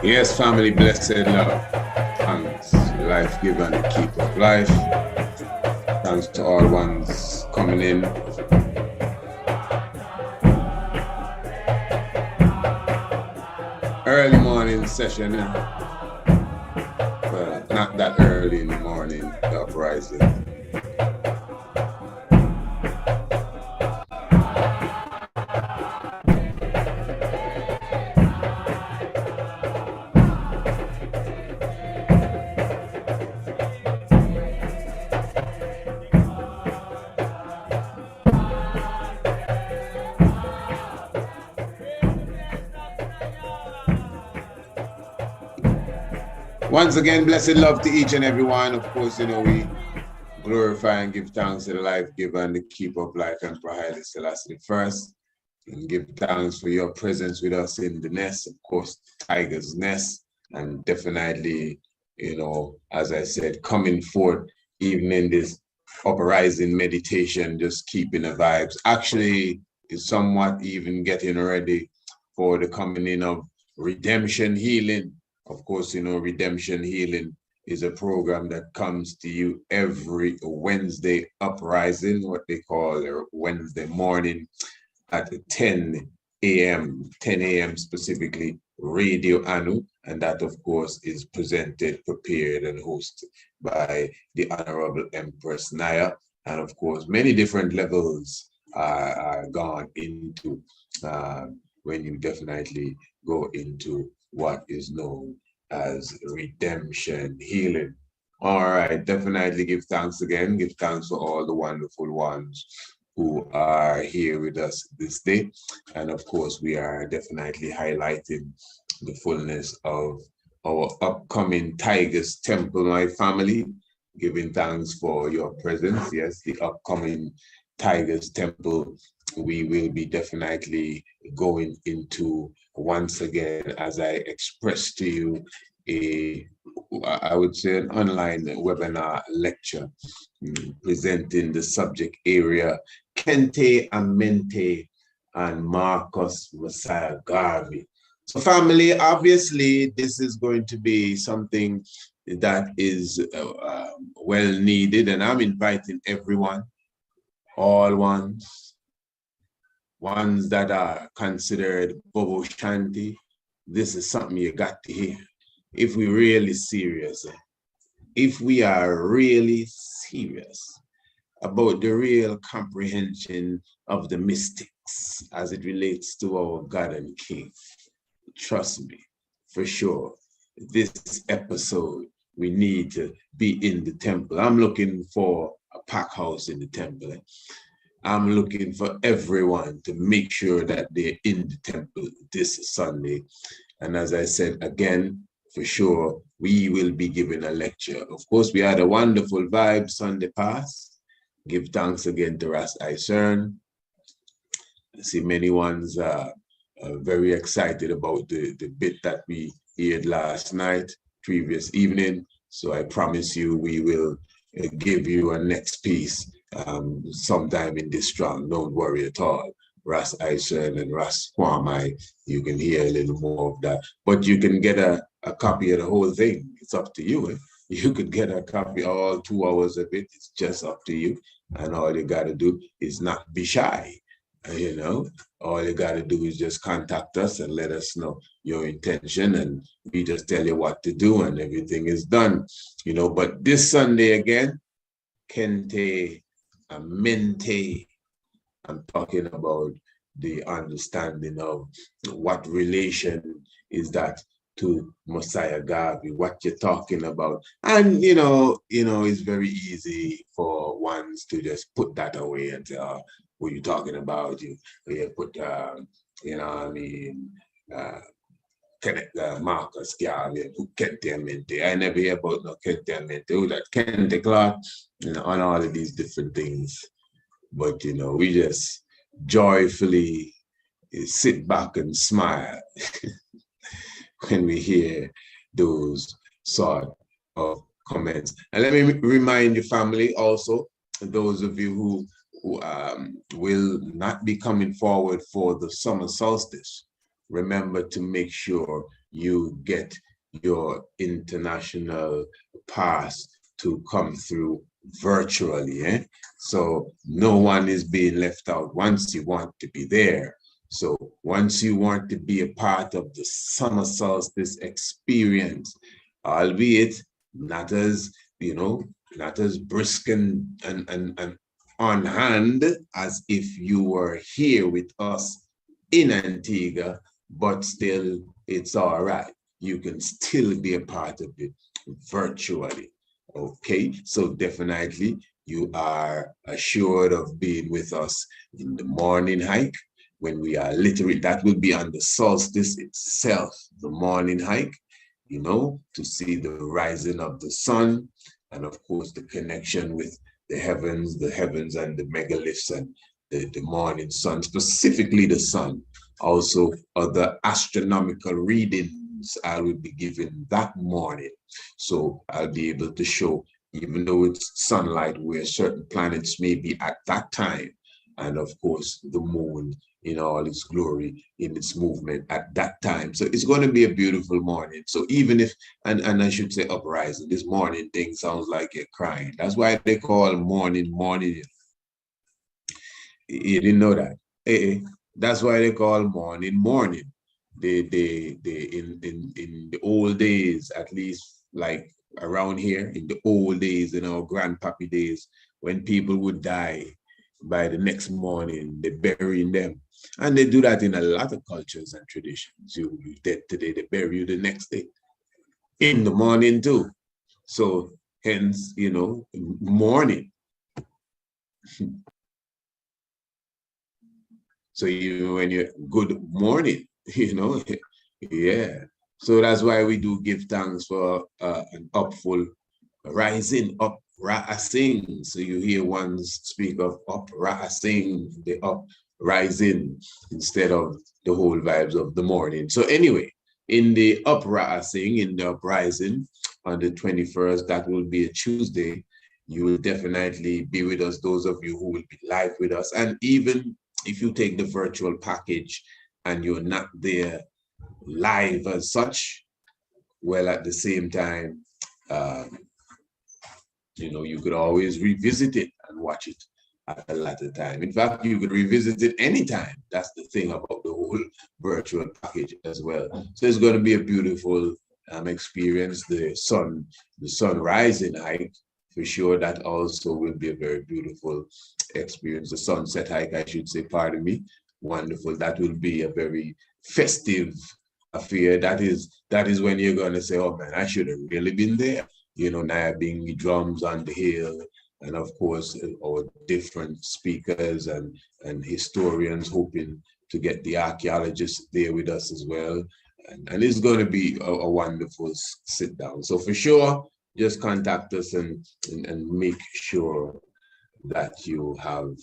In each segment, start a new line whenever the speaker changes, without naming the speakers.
Yes, family, blessed love. Thanks, life given, keep of life. Thanks to all ones coming in. Early morning session. Well, not that early in the morning, the uprising. Once again, blessed love to each and every one. Of course, we glorify and give thanks to the life giver and the keeper of life, Emperor Haile Selassie first. And give thanks for your presence with us in the nest, of course, Tiger's Nest, and definitely, as I said, coming forth even in this uprising meditation, just keeping the vibes. Actually, is somewhat even getting ready for the coming in of redemption healing. Of course, redemption healing is a program that comes to you every Wednesday uprising, what they call Wednesday morning at 10 a.m., 10 a.m. specifically, Radio Anu, and that, of course, is presented, prepared, and hosted by the Honorable Empress Naya. And, of course, many different levels are gone into when you definitely go into what is known as redemption healing. All right, definitely give thanks again. Give thanks for all the wonderful ones who are here with us this day. And of course, we are definitely highlighting the fullness of our upcoming Tigers Temple, my family, giving thanks for your presence. Yes, the upcoming Tigers Temple, we will be definitely going into once again, as I expressed to you, I would say an online webinar lecture presenting the subject area Kente Amente and Marcus Messiah Garvey. So family, obviously this is going to be something that is well needed, and I'm inviting everyone, all ones that are considered Bobo Shanti. This is something you got to hear. If we're really serious, if we are really serious about the real comprehension of the mystics as it relates to our God and King, trust me, for sure, this episode, we need to be in the temple. I'm looking for a pack house in the temple. I'm looking for everyone to make sure that they're in the temple this Sunday. And as I said, again, for sure, we will be giving a lecture. Of course, we had a wonderful vibe Sunday past. Give thanks again to Ras Isern. I see many ones are very excited about the bit that we heard last night, previous evening. So I promise you, we will give you a next piece sometime in this strong. Don't worry at all. Ras Isern and Ras Kwame, you can hear a little more of that. But you can get a copy of the whole thing. It's up to you. You could get a copy, all 2 hours of it. It's just up to you. And all you got to do is not be shy. All you got to do is just contact us and let us know your intention, and we just tell you what to do, and everything is done. But this Sunday again, Kente Amente, I'm talking about the understanding of what relation is that to Messiah Garvey, what you're talking about. And, it's very easy for ones to just put that away and say, oh, what are you talking about? You put, Marcus Garvey, who Kente Amente. I never hear about no Kente Amente, who that Kente Clark, on all of these different things. But, we just joyfully sit back and smile when we hear those sort of comments. And let me remind you, family, also, those of you who will not be coming forward for the summer solstice. remember to make sure you get your international pass to come through virtually. So no one is being left out once you want to be there. So once you want to be a part of the summer solstice experience, albeit not as, not as brisk and on hand as if you were here with us in Antigua, but still it's all right. You can still be a part of it virtually. Okay, so definitely you are assured of being with us in the morning hike when we are literally, that will be on the solstice itself, the morning hike, to see the rising of the sun, and of course the connection with the heavens and the megaliths and the morning sun, specifically the sun. Also, other astronomical readings I will be giving that morning. So I'll be able to show, even though it's sunlight, where certain planets may be at that time. And of course, the moon in all its glory, in its movement at that time. So it's going to be a beautiful morning. So even if, and I should say uprising, this morning thing sounds like you're crying. That's why they call morning. You didn't know that? That's why they call morning. They in the old days, at least like around here, in the old days, in our grandpappy days, when people would die, by the next morning, they burying them. And they do that in a lot of cultures and traditions. You're dead today, they bury you the next day. In the morning too. So hence, morning. So when you're good morning, yeah. So that's why we do give thanks for an upful rising, uprising. So you hear ones speak of uprising, the uprising, instead of the whole vibes of the morning. So anyway, in the uprising, on the 21st, that will be a Tuesday, you will definitely be with us, those of you who will be live with us. And even if you take the virtual package and you're not there live as such, well, at the same time, you could always revisit it and watch it at a later time. In fact, you could revisit it anytime. That's the thing about the whole virtual package as well. So it's going to be a beautiful experience. The sun rising hike, for sure, that also will be a very beautiful experience. The sunset hike, I should say, pardon me. Wonderful. That will be a very festive affair. That is when you're going to say, oh man, I should have really been there. Nabbing drums on the hill, and of course, our different speakers and historians, hoping to get the archaeologists there with us as well. And it's going to be a wonderful sit down. So for sure, just contact us and make sure that you have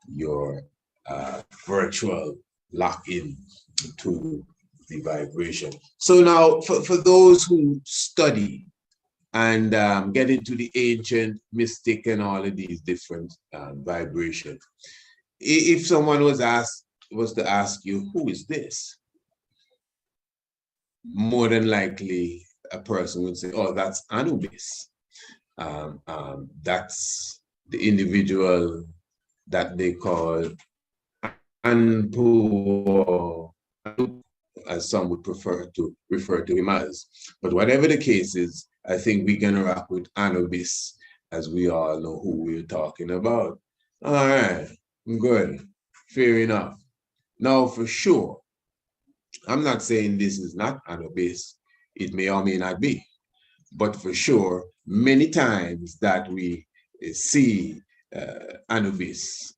your virtual lock-in to the vibration. So now, for those who study and get into the ancient, mystic, and all of these different vibrations, if someone was to ask you, who is this? More than likely, a person would say, oh, that's Anubis. That's the individual that they call Anpu, as some would prefer to refer to him as. But whatever the case is, I think we can rock with Anubis, as we all know who we're talking about. All right, good, fair enough. Now, for sure, I'm not saying this is not Anubis. It may or may not be. But for sure, many times that we see Anubis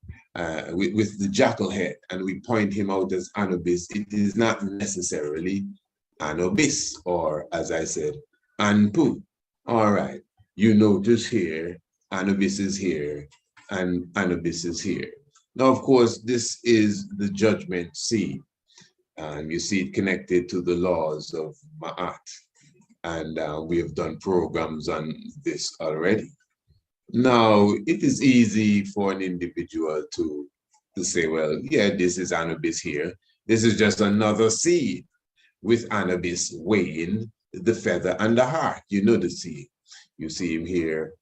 with the jackal head, and we point him out as Anubis, it is not necessarily Anubis, or as I said, Anpu. All right, you notice here, Anubis is here, and Anubis is here. Now, of course, this is the judgment seed, and you see it connected to the laws of Ma'at. And we have done programs on this already. Now, it is easy for an individual to say, well, yeah, this is Anubis here. This is just another seed with Anubis weighing the feather and the heart. You know the seed. You see him here,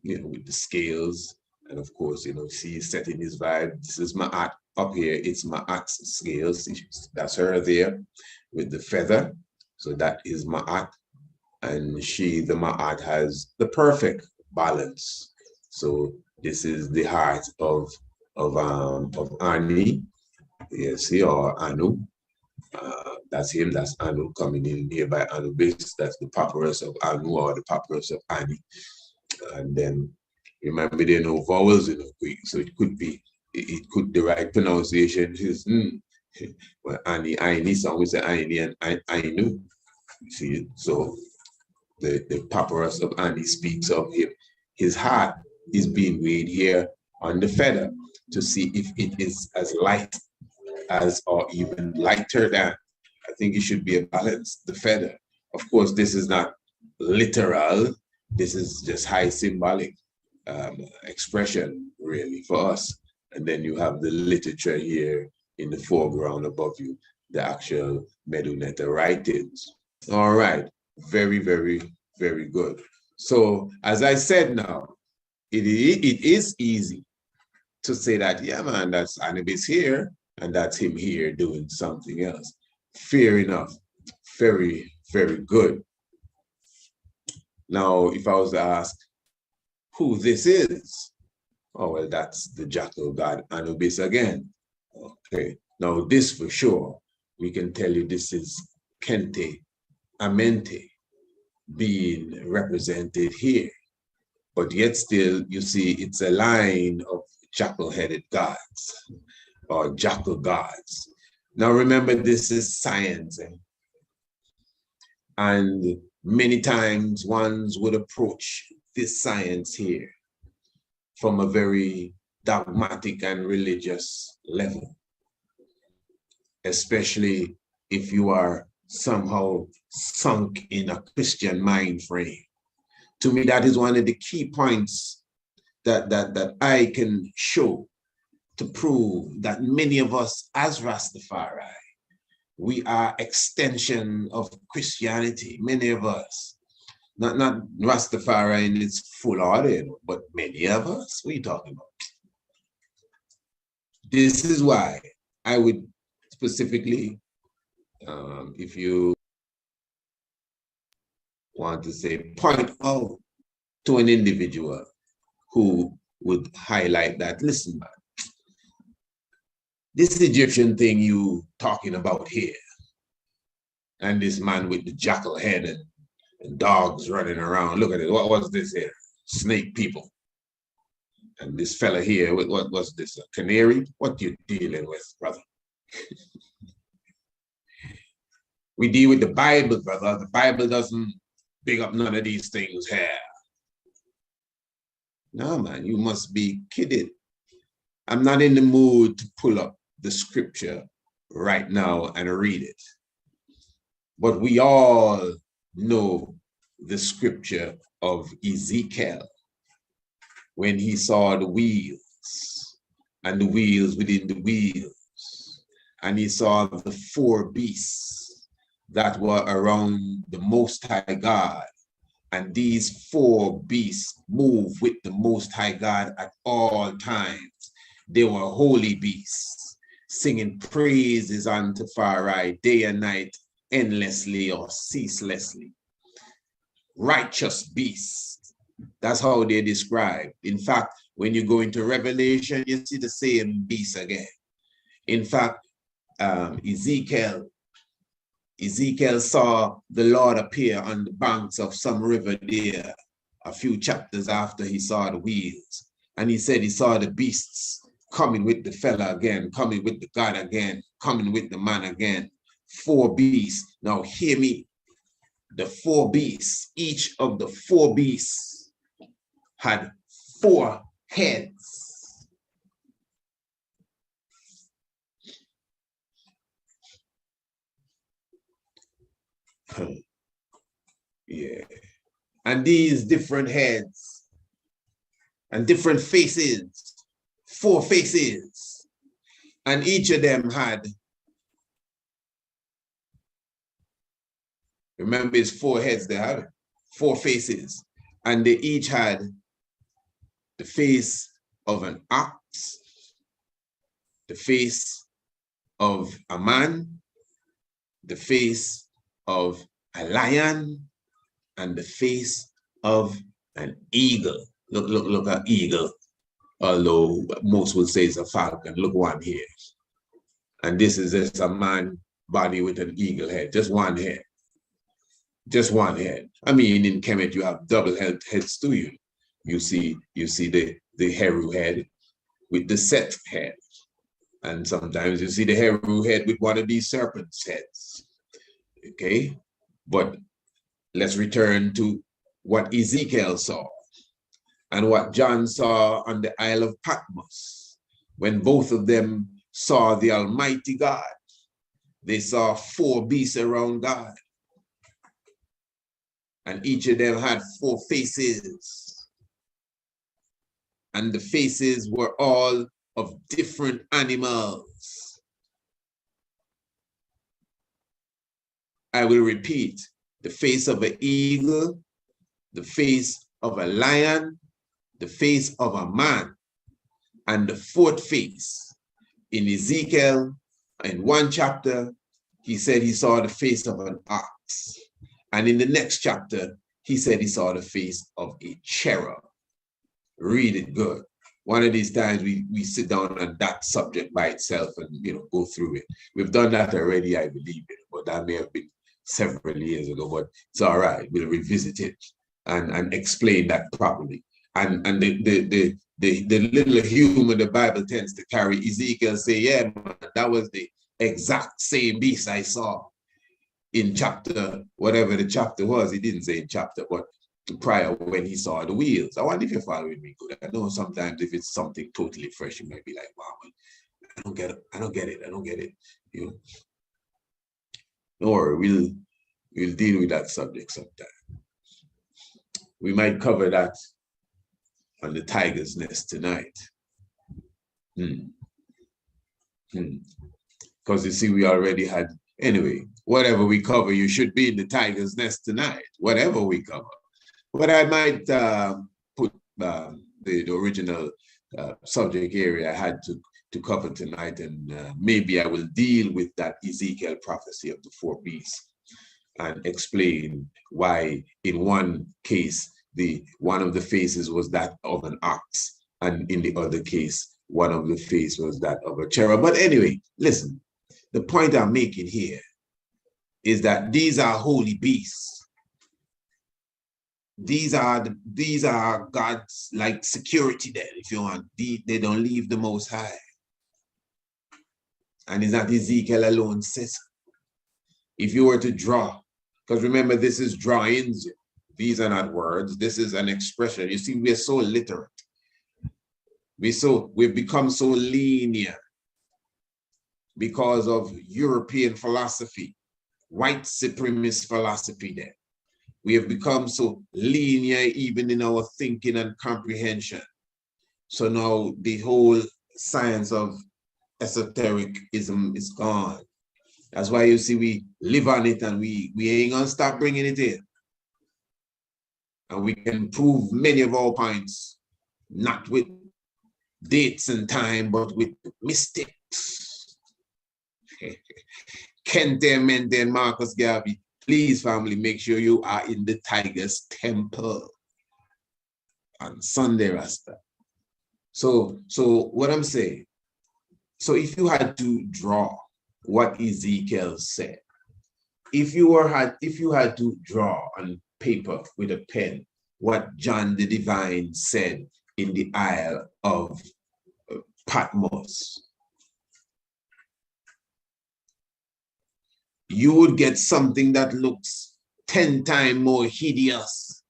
with the scales. And of course, see he's setting his vibe. This is Ma'at up here. It's Ma'at's scales. That's her there with the feather. So that is Ma'at. And she, the Ma'at, has the perfect balance. So this is the heart of Ani. Yes, or Anu. That's him, that's Anu coming in here by Anubis. That's the papyrus of Anu or the papyrus of Ani. And then remember there are no vowels in Greek, so it could be, the right pronunciation is well, Ani, Aini, some would say Aini and Ainu. See, so the papyrus of Ani speaks of him. His heart is being weighed here on the feather to see if it is as light as or even lighter than. I think it should be a balance, the feather. Of course, this is not literal. This is just high symbolic expression, really, for us. And then you have the literature here in the foreground above you, the actual Meduneta writings. All right, very, very, very good. So as I said now, it is easy to say that, yeah, man, that's Anubis here, and that's him here doing something else. Fair enough. Very, very good. Now, if I was to ask who this is, oh, well, that's the Jackal god Anubis again. Okay. Now, this for sure, we can tell you this is Kente Amente being represented here. But yet still, you see, it's a line of jackal-headed gods or jackal gods. Now remember, this is science. And many times ones would approach this science here from a very dogmatic and religious level, especially if you are somehow sunk in a Christian mind frame. To me, that is one of the key points that I can show to prove that many of us as Rastafari, we are extension of Christianity, many of us. Not Rastafari in its full order, but many of us. What are you talking about? This is why I would specifically, if you want to say, point out to an individual who would highlight that, listen, man, this Egyptian thing you talking about here, and this man with the jackal head and dogs running around, look at it, what was this here? Snake people. And this fella here, what was this, a canary? What you dealing with, brother? We deal with the Bible, brother. The Bible doesn't big up none of these things here. No, man, you must be kidding. I'm not in the mood to pull up the scripture right now and read it. But we all know the scripture of Ezekiel when he saw the wheels and the wheels within the wheels, and he saw the four beasts that were around the Most High God. And these four beasts move with the Most High God at all times. They were holy beasts, singing praises unto Farai day and night, endlessly or ceaselessly. Righteous beasts. That's how they're described. In fact, when you go into Revelation, you see the same beast again. In fact, Ezekiel saw the Lord appear on the banks of some river there a few chapters after he saw the wheels. And he said he saw the beasts coming with the fella again, coming with the God again, coming with the man again. Four beasts. Now hear me. The four beasts, each of the four beasts had four heads. Yeah. And these different heads and different faces, four faces, and each of them had Remember, it's 4 heads they had, 4 faces. And they each had the face of an ox, the face of a man, the face of a lion, and the face of an eagle. Look at eagle, although most would say it's a falcon. Look one here. And this is just a man body with an eagle head, just one head. Just one head. I mean, in Kemet, you have double heads too. You see the Heru head with the Set head. And sometimes you see the Heru head with one of these serpents' heads. Okay? But let's return to what Ezekiel saw and what John saw on the Isle of Patmos. When both of them saw the Almighty God, they saw 4 beasts around God. And each of them had 4 faces. And the faces were all of different animals. I will repeat, the face of an eagle, the face of a lion, the face of a man, and the 4th face. In Ezekiel, in one chapter, he said he saw the face of an ox. And in the next chapter, he said he saw the face of a cherub. Read it good. One of these times we sit down on that subject by itself and go through it. We've done that already, I believe it, but that may have been several years ago, but it's all right. We'll revisit it and explain that properly. And the little humor the Bible tends to carry, Ezekiel say, yeah, man, that was the exact same beast I saw in chapter, whatever the chapter was. He didn't say in chapter, but prior when he saw the wheels. I wonder if you're following me good. I know sometimes if it's something totally fresh, you might be like, wow, I don't get it. Don't worry, we'll deal with that subject sometime. We might cover that on the tiger's nest tonight. Because you see, we already had, anyway, whatever we cover, you should be in the tiger's nest tonight, whatever we cover. But I might put the original subject area I had to cover tonight, and maybe I will deal with that Ezekiel prophecy of the 4 beasts and explain why in one case, one of the faces was that of an ox, and in the other case, one of the faces was that of a cherub. But anyway, listen, the point I'm making here is that these are holy beasts. These are God's like security there, if you want. They don't leave the Most High. And it's not Ezekiel alone says. If you were to draw, because remember, this is drawings. These are not words. This is an expression. You see, we're so literate. We've become so linear because of European philosophy, white supremacist philosophy there. We have become so linear even in our thinking and comprehension. So now the whole science of esotericism is gone. That's why you see we live on it, and we ain't gonna stop bringing it in. And we can prove many of our points, not with dates and time, but with mystics. Kente Mende and Marcus Garvey. Please, family, make sure you are in the Tiger's Temple on Sunday, Rasta. So what I'm saying, so if you had to draw what Ezekiel said, if you had to draw on paper with a pen what John the Divine said in the Isle of Patmos, you would get something that looks 10 times more hideous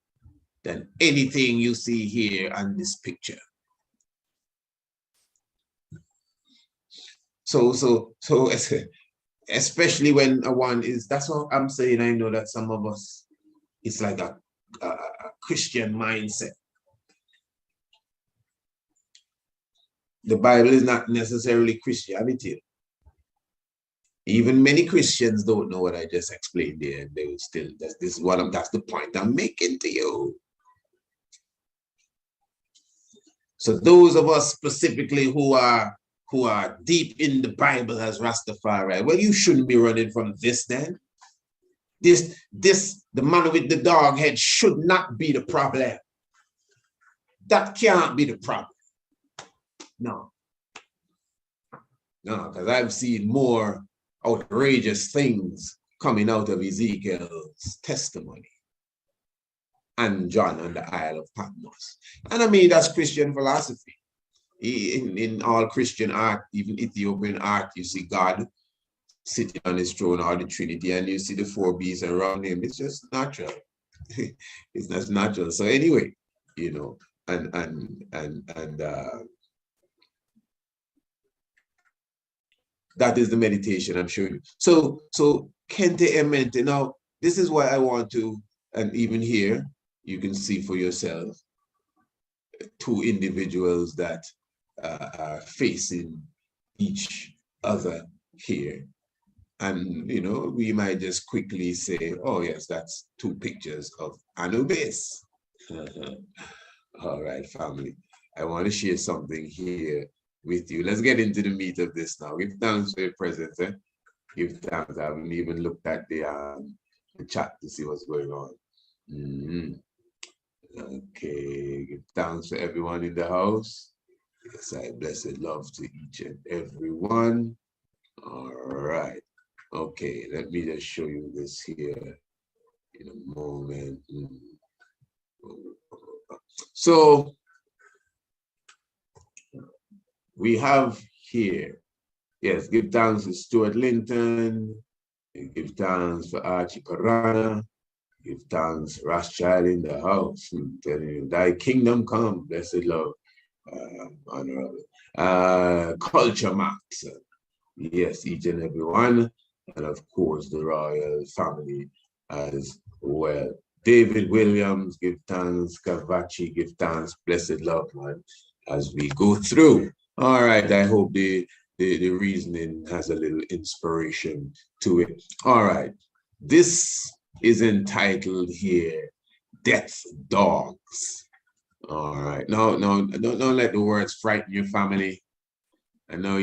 than anything you see here on this picture. So especially when one is, that's what I'm saying. I know that some of us, it's like a Christian mindset. The Bible is not necessarily Christianity. Even many Christians don't know what I just explained there, and they will still, that's the point I'm making to you. So those of us specifically who are deep in the Bible as Rastafari, well, you shouldn't be running from this then. The man with the dog head should not be the problem. That can't be the problem. No. No, because I've seen more outrageous things coming out of Ezekiel's testimony and John on the Isle of Patmos. And I mean, that's Christian philosophy. In all Christian art, even Ethiopian art, you see God sitting on his throne, or the Trinity, and you see the four beasts around him. It's just natural. It's just natural. So anyway, you know, that is the meditation I'm showing you. So Kente Emente. Now, this is why I want to, and even here, you can see for yourself, two individuals that are facing each other here. And, you know, we might just quickly say, oh, yes, that's two pictures of Anubis. All right, family. I want to share something here with you. Let's get into the meat of this now. Give thanks for your presence. Give thanks. I haven't even looked at the chat to see what's going on. Okay, give thanks for everyone in the house. Yes, I blessed love to each and every one. All right. Okay, let me just show you this here in a moment. So we have here, yes, give thanks to Stuart Linton, give thanks for Archie Parana, give thanks Rothschild in the house. I'm telling you, thy kingdom come, blessed love, honorable. Culture Max, yes, each and every one, and of course the royal family as well. David Williams, give thanks. Kavachi, give thanks. Blessed love, man, as we go through. All right, I hope the reasoning has a little inspiration to it. All right, this is entitled here, Death Dogs. All right, no, don't let the words frighten your family. I know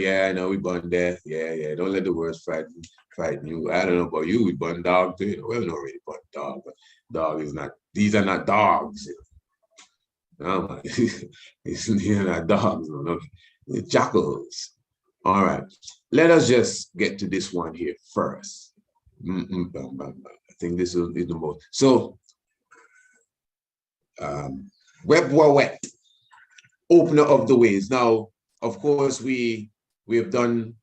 we burn death. Yeah, don't let the words frighten you. I don't know about you, we burn dog too. Well, not really burn dog, but dog is not, these are not dogs. No, these are not dogs, no. They're jackals. All right, let us just get to this one here first. I think this is the most. So, Wet, opener of the ways. Now, of course, we have done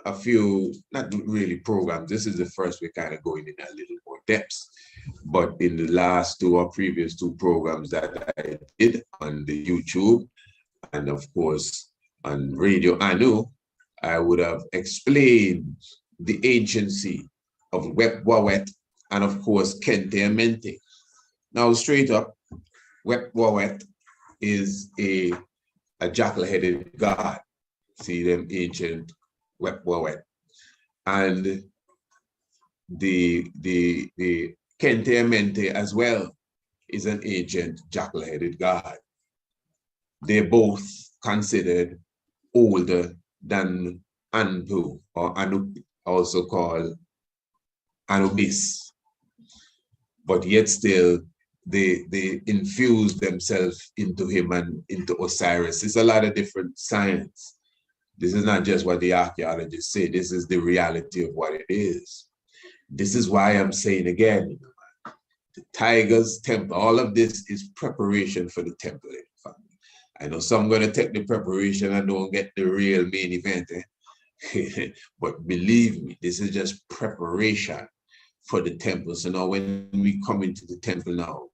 a few, not really programs. This is the first we're kind of going in a little more depth. But in the last two or previous two programs that I did on the YouTube, and of course on Radio Anu, I would have explained the anciency of Wet and of course Kente Emente. Now, straight up, Wet is a jackal-headed god. See them ancient Wet. And the Kente Emente as well is an ancient jackal-headed god. They're both considered older than Anpu, or also called Anubis. But yet still, they infuse themselves into him and into Osiris. It's a lot of different science. This is not just what the archaeologists say. This is the reality of what it is. This is why I'm saying again, the tigers, temple, all of this is preparation for the temple. I know some going to take the preparation and don't get the real main event. But believe me, this is just preparation for the temple. So now when we come into the temple now,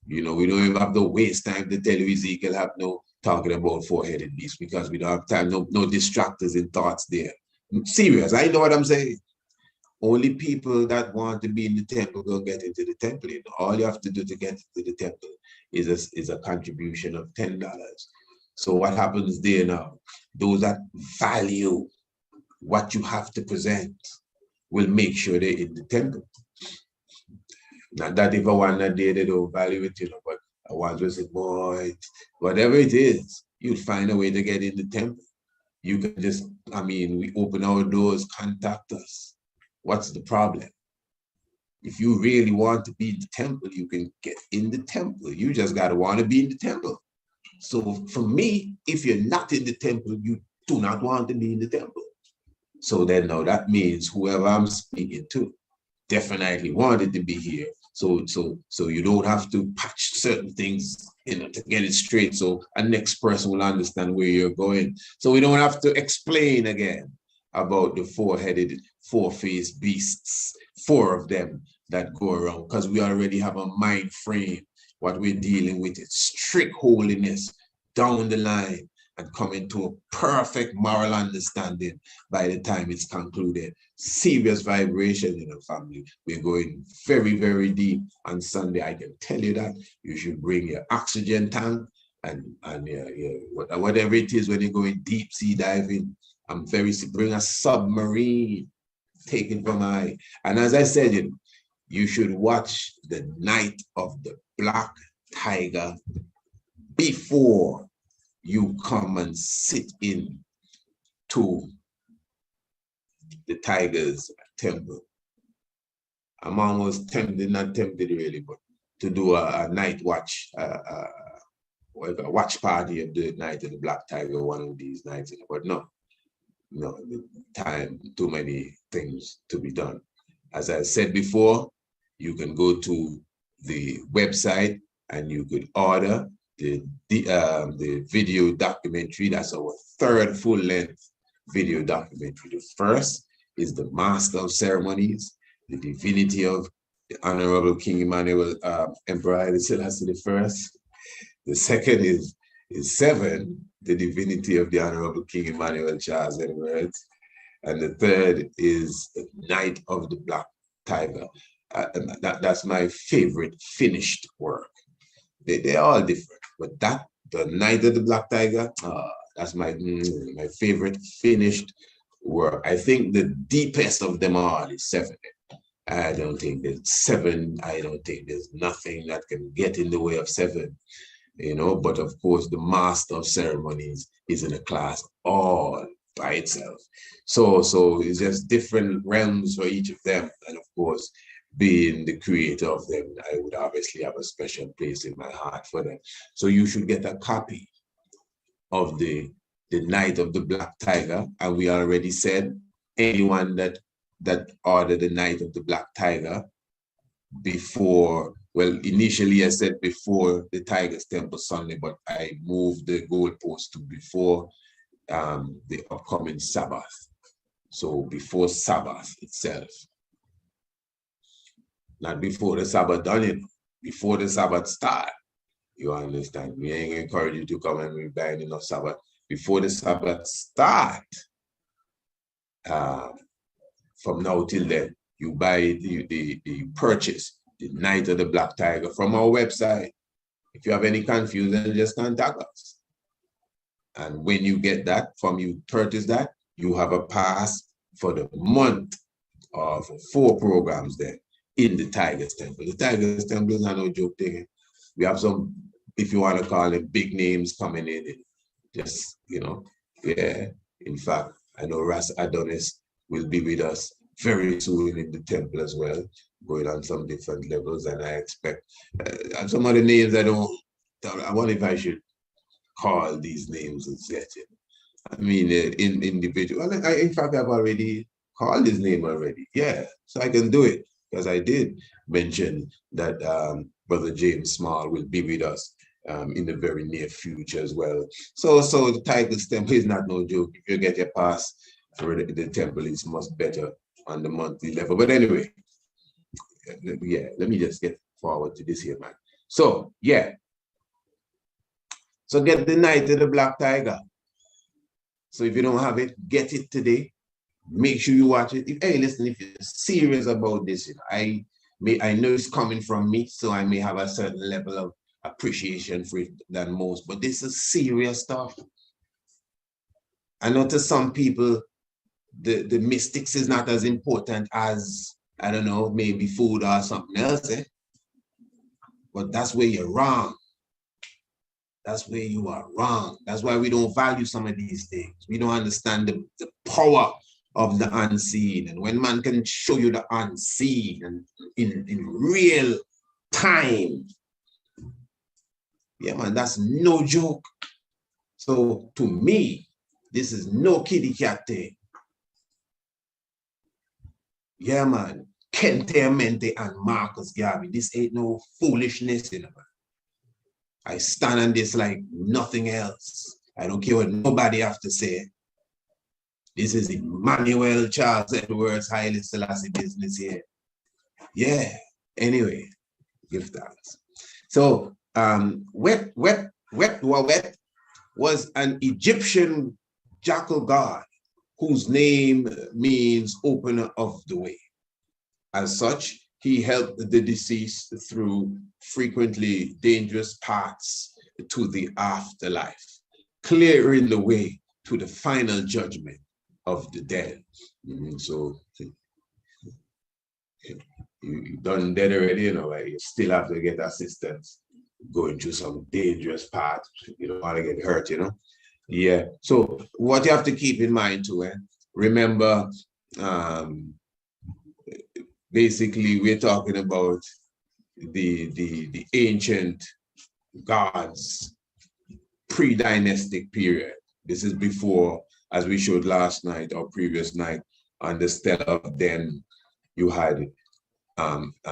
you know, we don't even have to waste time to tell you Ezekiel have no talking about four-headed beast, because we don't have time, no distractors in thoughts there. I'm serious, I know what I'm saying. Only people that want to be in the temple will get into the temple. You know, all you have to do to get into the temple is a contribution of $10. So what happens there now? Those that value what you have to present, will make sure they're in the temple. Not that if I want that day, they don't value it, but I want to say, boy, whatever it is, you'll find a way to get in the temple. You can just, we open our doors, contact us. What's the problem? If you really want to be in the temple, you can get in the temple. You just got to want to be in the temple. So for me, if you're not in the temple, you do not want to be in the temple. So then now that means whoever I'm speaking to definitely wanted to be here. So you don't have to patch certain things, to get it straight. So a next person will understand where you're going. So we don't have to explain again about the four-headed, four-faced beasts, 4 of them that go around, because we already have a mind frame. What we're dealing with is strict holiness down the line and coming to a perfect moral understanding by the time it's concluded. Serious vibration in the family. We're going very, very deep on Sunday. I can tell you that. You should bring your oxygen tank and whatever it is when you're going deep sea diving. Bring a submarine, take it from my. And as I said, you should watch the Night of the Black Tiger before you come and sit in to the tiger's temple. I'm almost tempted, not tempted really, but to do a night watch, a watch party of the Night of the Black Tiger one of these nights. But no, time, too many things to be done. As I said before, you can go to the website and you could order the video documentary. That's our 3rd full-length video documentary. The first is the Master of Ceremonies, the Divinity of the Honorable King Emmanuel, Emperor Haile Selassie I. The second is 7, the Divinity of the Honorable King Emmanuel Charles Edward. And the third is the Night of the Black Tiger. That's my favorite finished work. They're all different, but the Night of the Black Tiger, that's my favorite finished work. I think the deepest of them all is 7. I don't think there's 7. I don't think there's nothing that can get in the way of 7, but of course the Master of Ceremonies is in a class all by itself. So it's just different realms for each of them. And of course, being the creator of them, I would obviously have a special place in my heart for them. So you should get a copy of the Night of the Black Tiger. And we already said anyone that ordered the Night of the Black Tiger before, well, initially I said before the Tiger's Temple Sunday, but I moved the goalpost to before the upcoming Sabbath. So before Sabbath itself. Not before the Sabbath done, before the Sabbath start. You understand? We ain't encourage you to come and be buying enough Sabbath. Before the Sabbath start, from now till then, you buy the purchase, the Night of the Black Tiger from our website. If you have any confusion, just contact us. And when you get that, you purchase that, you have a pass for the month of 4 programs there in the Tiger's Temple. The Tiger's Temple is not no joke thing. We have some, if you want to call it, big names coming in. Just, yeah. In fact, I know Ras Adonis will be with us very soon in the temple as well, going on some different levels. And I expect some of the names I wonder if I should call these names and set it. In individual. In fact, I've already called his name already. Yeah, so I can do it because I did mention that Brother James Small will be with us in the very near future as well. So the Tiger's Temple is not no joke. If you get your pass for the temple, it's much better on the monthly level. But anyway, yeah, let me just get forward to this here, man. So, yeah. So get the Night of the Black Tiger. So if you don't have it, get it today. Make sure you watch it. Hey, listen, if you're serious about this, I know it's coming from me, so I may have a certain level of appreciation for it than most, but this is serious stuff. I know to some people, the mystics is not as important as, I don't know, maybe food or something else, eh? But that's where you're wrong. That's where you are wrong. That's why we don't value some of these things. We don't understand the power of the unseen. And when man can show you the unseen and in real time, yeah, man, that's no joke. So to me, this is no kitty cat thing. Yeah, man. Kente Mente and Marcus Garvey. This ain't no foolishness, you know, man. I stand on this like nothing else. I don't care what nobody have to say. This is Emmanuel Charles Edwards Haile Selassie business here. Yeah. Anyway, give thanks. So Wet was an Egyptian jackal god whose name means opener of the way. As such, he helped the deceased through frequently dangerous paths to the afterlife, clearing the way to the final judgment of the dead. So you done dead already, you know, like you still have to get assistance going through some dangerous path. You don't want to get hurt, you know. Yeah. So what you have to keep in mind too, remember, basically we're talking about the ancient gods pre-dynastic period. This is before, as we showed last night or previous night on the Stella of Den, you had Kente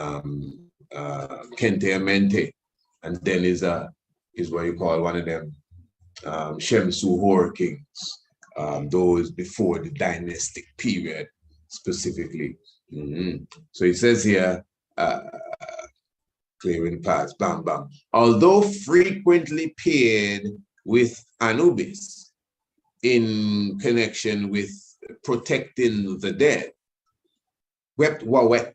Amente, and then is what you call one of them Shemsu Hor kings, those before the dynastic period specifically. So it says here, clearing paths, bam, bam. Although frequently paired with Anubis in connection with protecting the dead, Wet Wawet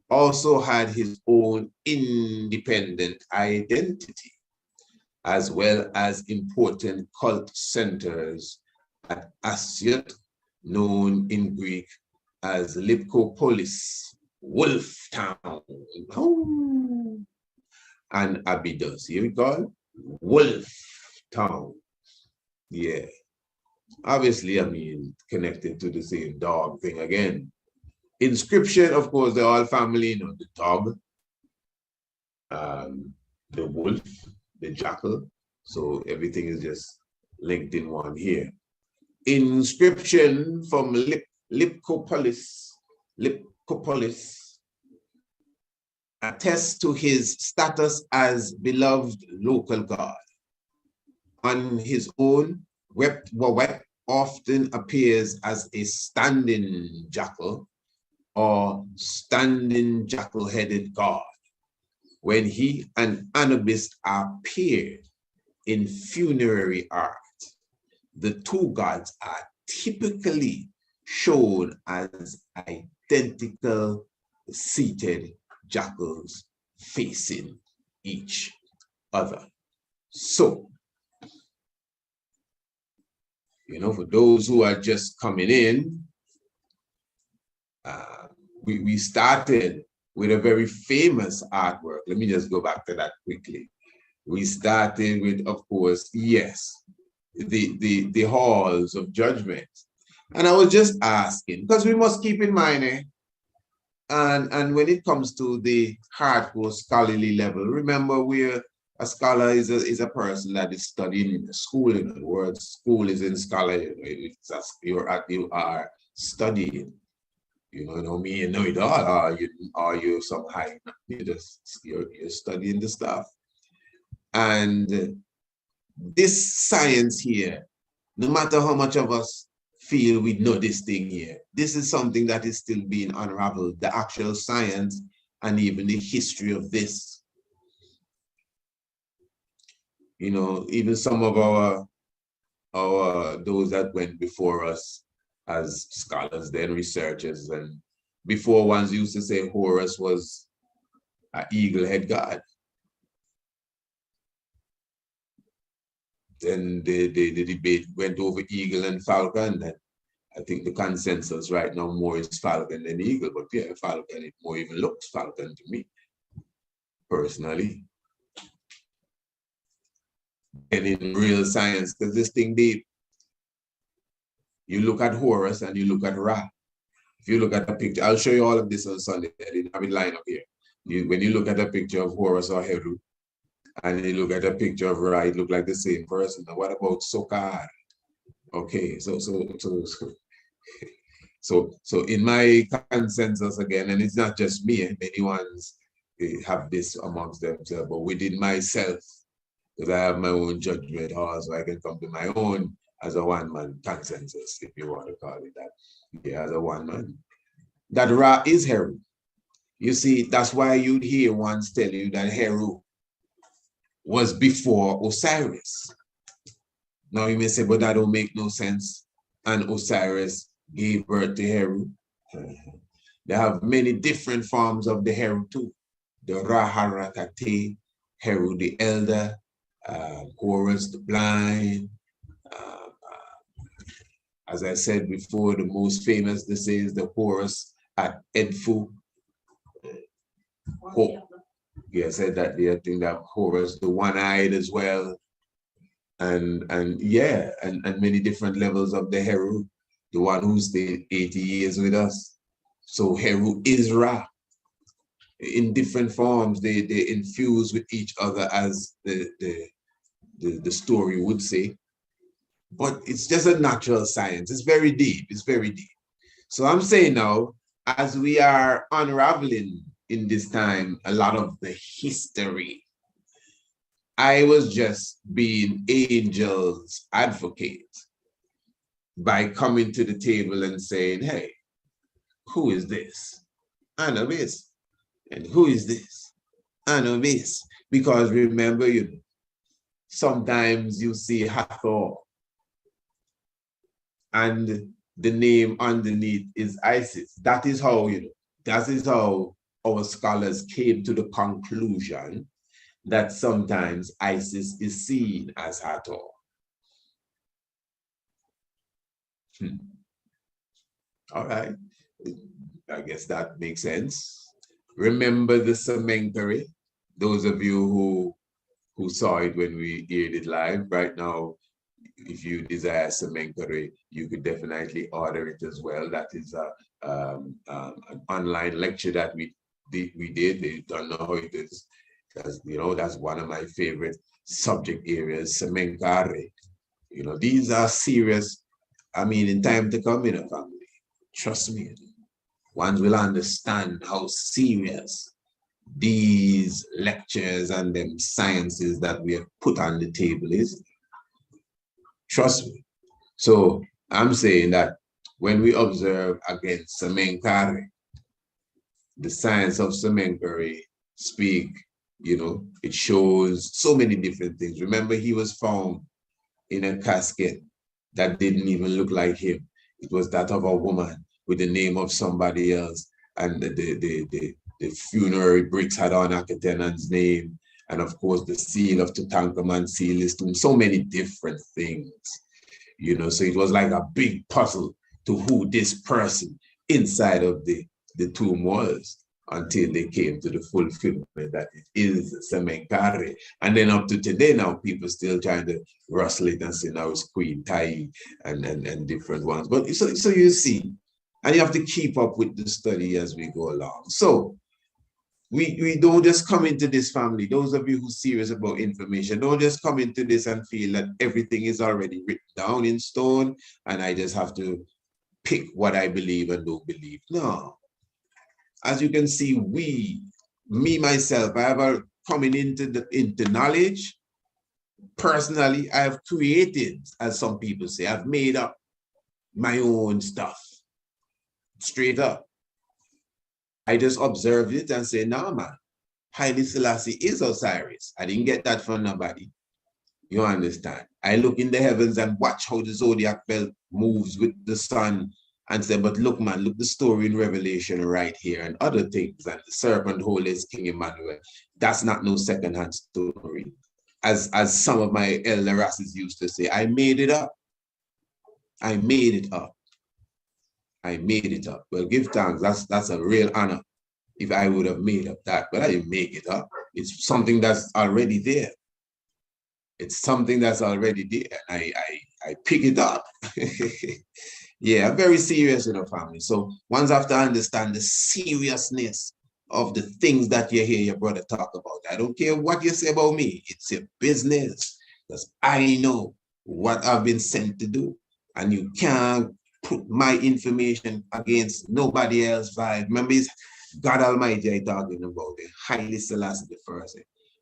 also had his own independent identity, as well as important cult centers at Asyut, known in Greek as Lipkopolis, Wolf Town, and Abydos. Here we go, Wolf Town. Yeah. Obviously, I mean, connected to the same dog thing again. Inscription, of course, they're all family, you know, the dog, the wolf, the jackal. So everything is just linked in one here. Inscription from Lipkopolis attests to his status as beloved local god. On his own, Wet often appears as a standing jackal or standing jackal-headed god. When he and Anubis appeared in funerary art, the two gods are typically shown as identical seated jackals facing each other. So, you know, for those who are just coming in, we started with a very famous artwork. Let me just go back to that quickly. We started with, of course, yes, the halls of judgment. And I was just asking, because we must keep in mind, and when it comes to the hardcore scholarly level, remember a scholar is a person that is studying school. In the word school is in scholar, you are studying. You know me, you know it all, or you some high, you're studying the stuff. And this science here, no matter how much of us feel we know this thing here, this is something that is still being unraveled, the actual science and even the history of this. You know, even some of our those that went before us as scholars, then researchers, and before ones used to say Horus was an eagle-head god. Then the debate went over eagle and falcon, I think the consensus right now more is falcon than eagle, but yeah, falcon, it more even looks falcon to me, personally. And in real science, because this thing deep, you look at Horus and you look at Ra. If you look at the picture, I'll show you all of this on Sunday. I didn't have it lined up here. When you look at a picture of Horus or Heru, and you look at a picture of Ra, it look like the same person. Now, what about Sokar? Okay, so in my consensus again, and it's not just me, many ones have this amongst themselves, but within myself, because I have my own judgment also, I can come to my own as a one-man consensus, if you want to call it that. Yeah, as a one-man. That Ra is Heru. You see, that's why you'd hear ones tell you that Heru was before Osiris. Now you may say, but that don't make no sense. And Osiris gave birth to Heru. They have many different forms of the Heru too. The Raharakate, Heru the elder, Horus the blind. As I said before, the most famous this is the Horus at Edfu. Yeah, I said that the thing that Horus, the one-eyed as well. And many different levels of the Heru, the one who stayed 80 years with us. So Heru is Ra. In different forms, they infuse with each other, as the story would say. But it's just a natural science. It's very deep. It's very deep. So I'm saying now, as we are unraveling in this time a lot of the history, I was just being Angel's advocate by coming to the table and saying, hey, who is this? Anubis. And who is this? Anubis. Because remember, sometimes you see Hathor and the name underneath is Isis. That is how, that is how our scholars came to the conclusion that sometimes Isis is seen as Hathor. All right, I guess that makes sense. Remember the Semenkari? Those of you who saw it when we aired it live, right now, if you desire Semenkari, you could definitely order it as well. That is an online lecture that we did. They don't know how it is. Because, that's one of my favorite subject areas, Semenkari. These are serious. I mean, in time to come, family, trust me, ones will understand how serious these lectures and them sciences that we have put on the table is. Trust me. So I'm saying that when we observe against Semenkari, the science of Semenkari speak, it shows so many different things. Remember, he was found in a casket that didn't even look like him. It was that of a woman with the name of somebody else. And the funerary bricks had on Akhenaten's name. And of course, the seal of Tutankhamun seal is doing so many different things. So it was like a big puzzle to who this person inside of the tomb was, until they came to the fulfillment that it is Semenkari. And then up to today now, people still trying to rustle it and say now it's Queen Tai and different ones. But so you see, and you have to keep up with the study as we go along. So we don't just come into this, family. Those of you who are serious about information, don't just come into this and feel that everything is already written down in stone and I just have to pick what I believe and don't believe. No. As you can see, me myself, I have coming into knowledge. Personally, I have created, as some people say, I've made up my own stuff. Straight up. I just observed it and say, nah, man, Haile Selassie is Osiris. I didn't get that from nobody. You understand? I look in the heavens and watch how the zodiac belt moves with the sun and say, but look, man, look the story in Revelation right here and other things. And the serpent hole is King Emmanuel. That's not no secondhand story. As some of my elder rasses used to say, I made it up. I made it up. I made it up. Well, give thanks. That's a real honor if I would have made up that, but I didn't make it up. It's something that's already there. It's something that's already there. I pick it up. Yeah, I'm very serious, family. So once I have to understand the seriousness of the things that you hear your brother talk about, I don't care what you say about me. It's your business, because I know what I've been sent to do, and you can't put my information against nobody else vibe. Remember, it's God Almighty I'm talking about, the highly Selassie the first,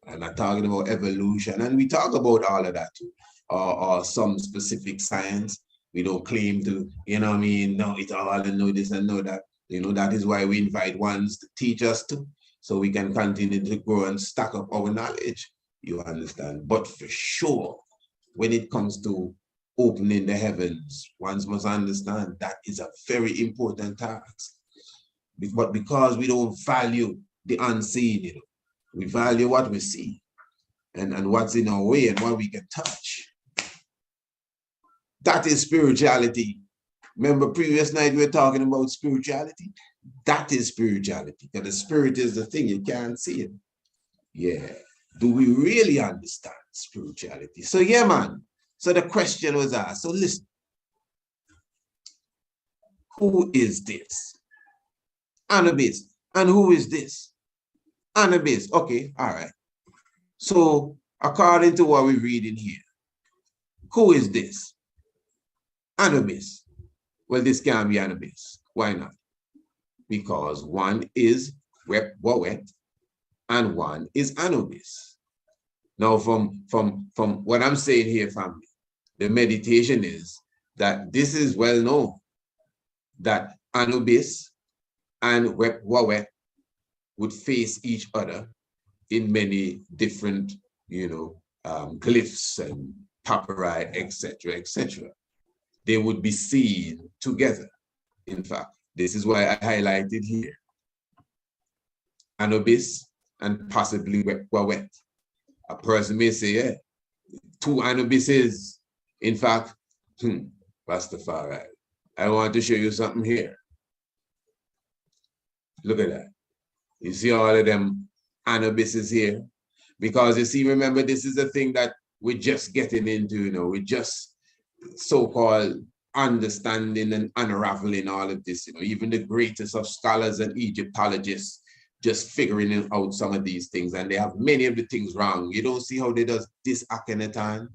and I'm talking about evolution, and we talk about all of that too, or some specific science. We don't claim to, know it all and know this and know that. That is why we invite ones to teach us too, so we can continue to grow and stack up our knowledge. You understand? But for sure, when it comes to opening the heavens, one must understand that is a very important task. But because we don't value the unseen, we value what we see and what's in our way and what we can touch. That is spirituality. Remember, previous night we were talking about spirituality? That is spirituality, because the spirit is the thing, you can't see it. Yeah. Do we really understand spirituality? So yeah, man. So the question was asked. So listen. Who is this? Anubis. And who is this? Anubis. Okay, all right. So according to what we read in here, who is this? Anubis. Well, this can't be Anubis. Why not? Because one is Wet and one is Anubis. Now, from what I'm saying here, family, the meditation is that this is well known that Anubis and Wet would face each other in many different, glyphs and papyri, etc., etc. They would be seen together. In fact, this is why I highlighted here Anubis and possibly Wet. A person may say, yeah, two Anubises. In fact, Rastafari, I want to show you something here. Look at that. You see all of them Anubises here? Because you see, remember, this is the thing that we're just getting into, we're just so-called understanding and unraveling all of this, even the greatest of scholars and Egyptologists just figuring out some of these things, and they have many of the things wrong. You don't see how they does this Akhenaten,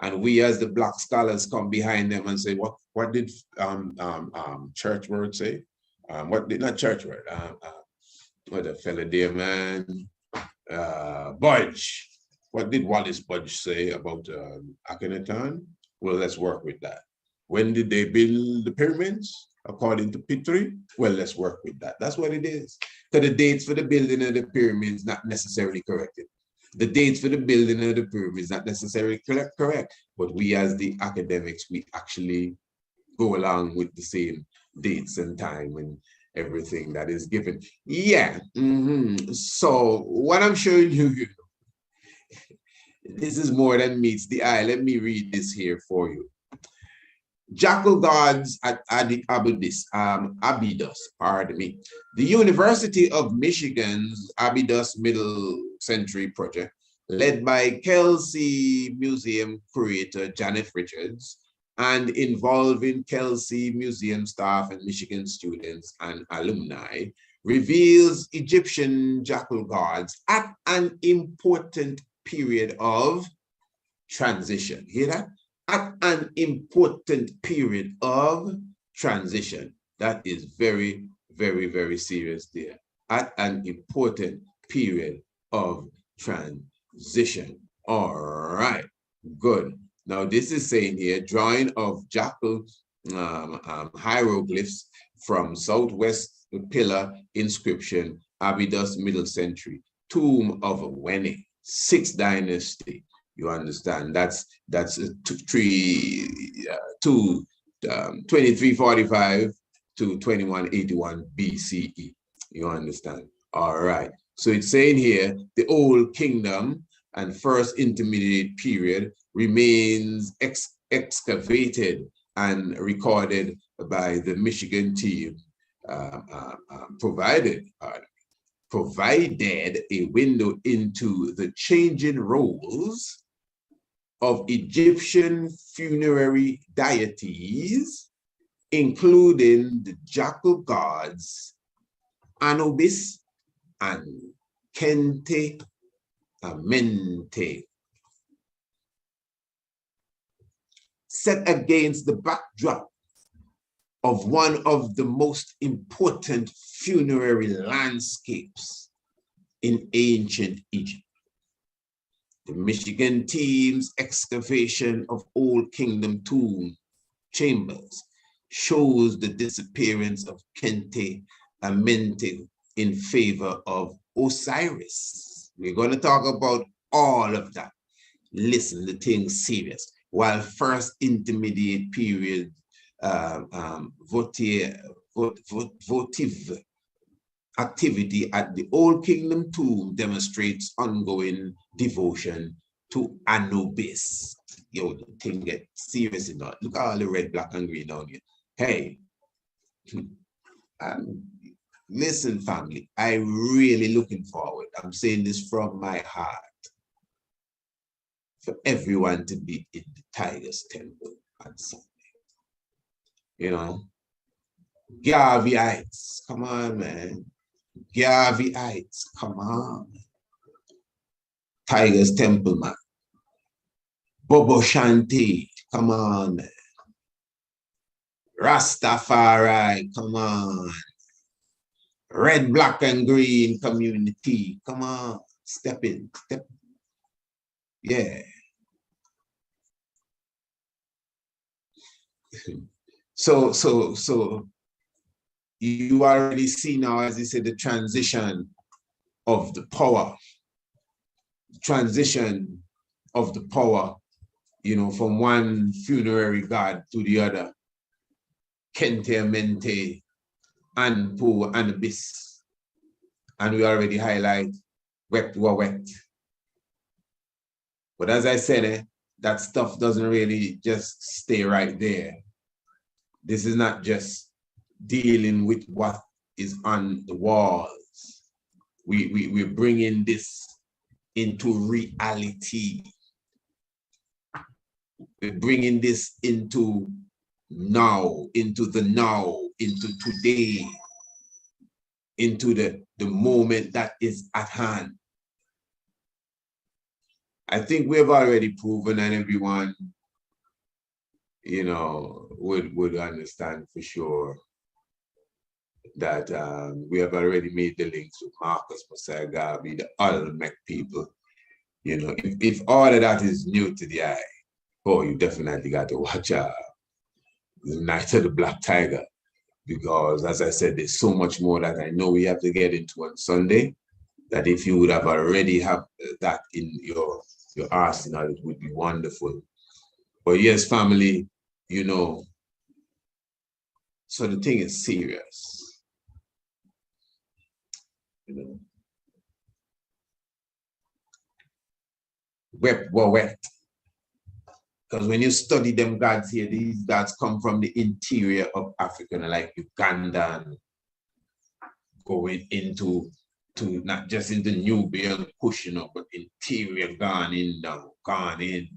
and we as the black scholars come behind them and say, what did church word say? What did not church word? What the fella there, man? Budge. What did Wallace Budge say about Akhenaten? Well, let's work with that. When did they build the pyramids? According to Petrie? Well, let's work with that. That's what it is. So the dates for the building of the pyramids not necessarily corrected. The dates for the building of the pyramids not necessarily correct. But we as the academics, we actually go along with the same dates and time and everything that is given. Yeah. So what I'm showing you, this is more than meets the eye. Let me read this here for you. Jackal gods at Abydos, pardon me. The University of Michigan's Abydos Middle Century Project, led by Kelsey Museum curator Janet Richards, and involving Kelsey Museum staff and Michigan students and alumni, reveals Egyptian jackal gods at an important period of transition. Hear that? At an important period of transition. That is very, very, very serious there. At an important period of transition. All right, good. Now this is saying here, drawing of jackal hieroglyphs from Southwest Pillar inscription, Abydos Middle Century, Tomb of Wene, 6th Dynasty. You understand? That's 2345 to 2181 BCE. You understand? All right. So it's saying here the Old Kingdom and First Intermediate Period remains excavated and recorded by the Michigan team provided a window into the changing roles of Egyptian funerary deities, including the Jackal gods Anubis and Kente Amente, set against the backdrop of one of the most important funerary landscapes in ancient Egypt. The Michigan team's excavation of Old Kingdom tomb chambers shows the disappearance of Kente Amente in favor of Osiris. We're going to talk about all of that. Listen, the thing's serious. While first intermediate period votive activity at the Old Kingdom tomb demonstrates ongoing devotion to Anubis. Yo, the thing get serious enough. Look at all the red, black, and green down here. Hey, listen, family, I'm really looking forward. I'm saying this from my heart for everyone to be in the Tiger's Temple on Sunday. You know, Garveyites, come on, man. Garveyites, come on. Tiger's Temple, man. Bobo Shanti, come on, man. Rastafari, come on. Red, black, and green community, come on. Step in, step. Yeah. So you already see now, as you said, the transition of the power, you know, from one funerary god to the other. Kente Mente, Anpu, Anubis. And we already highlight wet wa wet. But as I said, that stuff doesn't really just stay right there. This is not just dealing with what is on the walls. We're bringing this into reality. We're bringing this into now, into today, into the moment that is at hand. I think we've already proven, and everyone, you know, would understand for sure that we have already made the links with Marcus Messiah Garvey, the Olmec people. You know, if all of that is new to the eye, oh, you definitely got to watch the Night of the Black Tiger, because as I said, there's so much more that I know we have to get into on Sunday, that if you would have already have that in your arsenal, it would be wonderful. But yes, family, you know, so the thing is serious. You know, wet. Because when you study them gods here, these gods come from the interior of Africa, like Uganda, and going into not just into Nubia and Kush, you know, but interior gone in.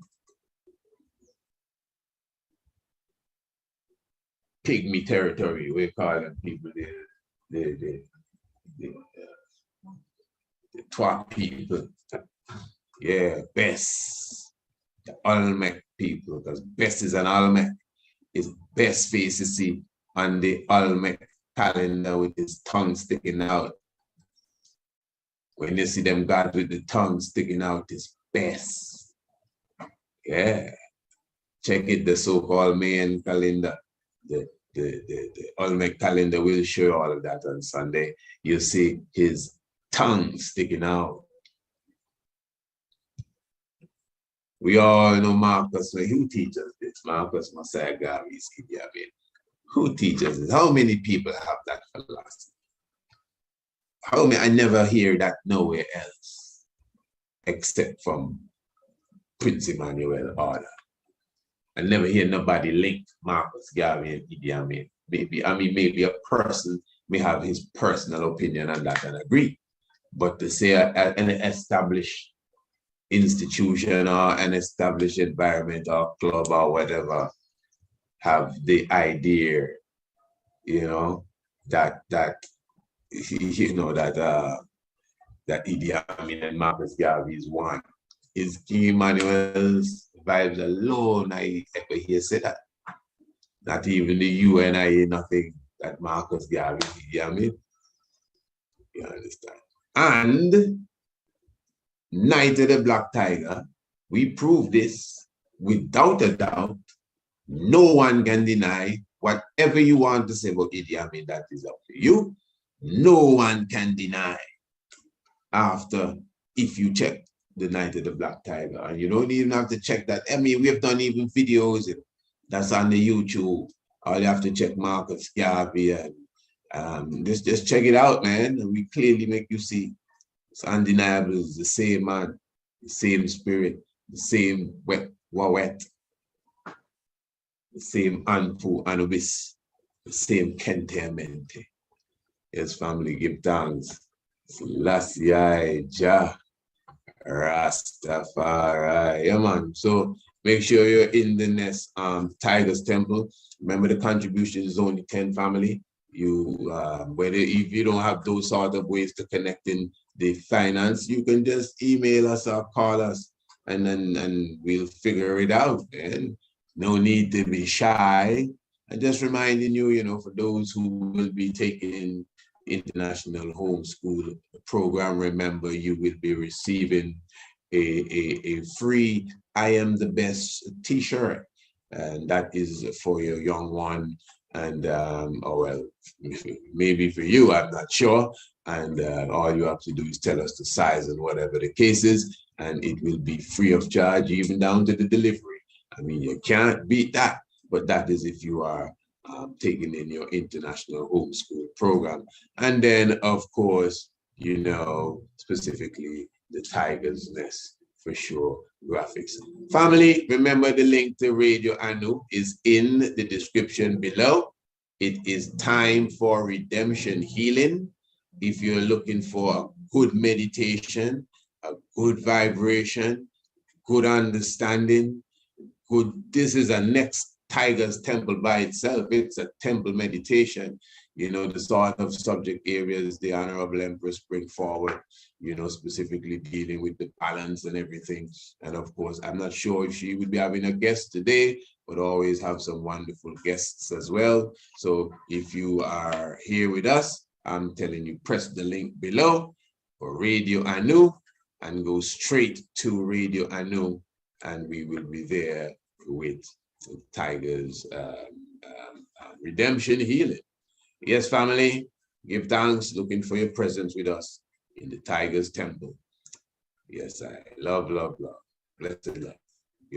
Pygmy territory, we call them people, the Twat people. Yeah, Bess, the Olmec people, because Bess is an Olmec. His best face you see on the Olmec calendar with his tongue sticking out. When you see them gods with the tongue sticking out, it's best. Yeah. Check it, the so-called Mayan calendar. The Olmec calendar will show all of that on Sunday. You see his tongue sticking out. We all know Marcus, who teaches this? Marcus Messiah Garvey, who teaches this? How many people have that philosophy? I never hear that nowhere else, except from Prince Emmanuel Order. I never hear nobody link Marcus Garvey and Idi Amin. Maybe a person may have his personal opinion on that and agree. But to say an established institution or an established environment or club or whatever have the idea, that that Idi Amin and Marcus Garvey is one. Is King Emmanuel's vibes alone? I ever hear say that. Not even the UN, I hear nothing that Marcus Garvey, Idi Amin. You understand? And Night of the Black Tiger, we prove this without a doubt. No one can deny whatever you want to say about Idi Amin, that is up to you. No one can deny after, if you check the Night of the Black Tiger, and you don't even have to check that. I mean, we have done even videos that's on the YouTube. All you have to check Marcus Garvey and just check it out, man. And we clearly make you see it's undeniable. It's the same man, the same spirit, the same wet, the same Anubis, the same Kente Mente. Yes, family, give thanks. Selassie, Jah, Rastafari. Yeah, man. So make sure you're in the next Tigers Temple. Remember, the contribution is only 10 family. You if you don't have those sort of ways to connect in the finance, you can just email us or call us, and we'll figure it out. And no need to be shy. And just reminding you, for those who will be taking international homeschool program, remember you will be receiving a free I Am the Best t-shirt, and that is for your young one. And maybe for you, I'm not sure. And all you have to do is tell us the size and whatever the case is, and it will be free of charge, even down to the delivery. I mean, you can't beat that, but that is if you are taking in your international homeschool program. And then, of course, specifically the Tiger's Nest, for sure, graphics. Family, remember the link to Radio Anu is in the description below. It is time for redemption healing. If you're looking for a good meditation, a good vibration, good understanding, this is a next Tiger's Temple by itself. It's a temple meditation. The sort of subject areas the Honorable Empress bring forward, specifically dealing with the balance and everything. And of course, I'm not sure if she will be having a guest today, but always have some wonderful guests as well. So if you are here with us, I'm telling you, press the link below for Radio Anu and go straight to Radio Anu, and we will be there with Tiger's redemption healing. Yes, family, give thanks, looking for your presence with us in the Tiger's Temple. Yes, I love. Blessed love.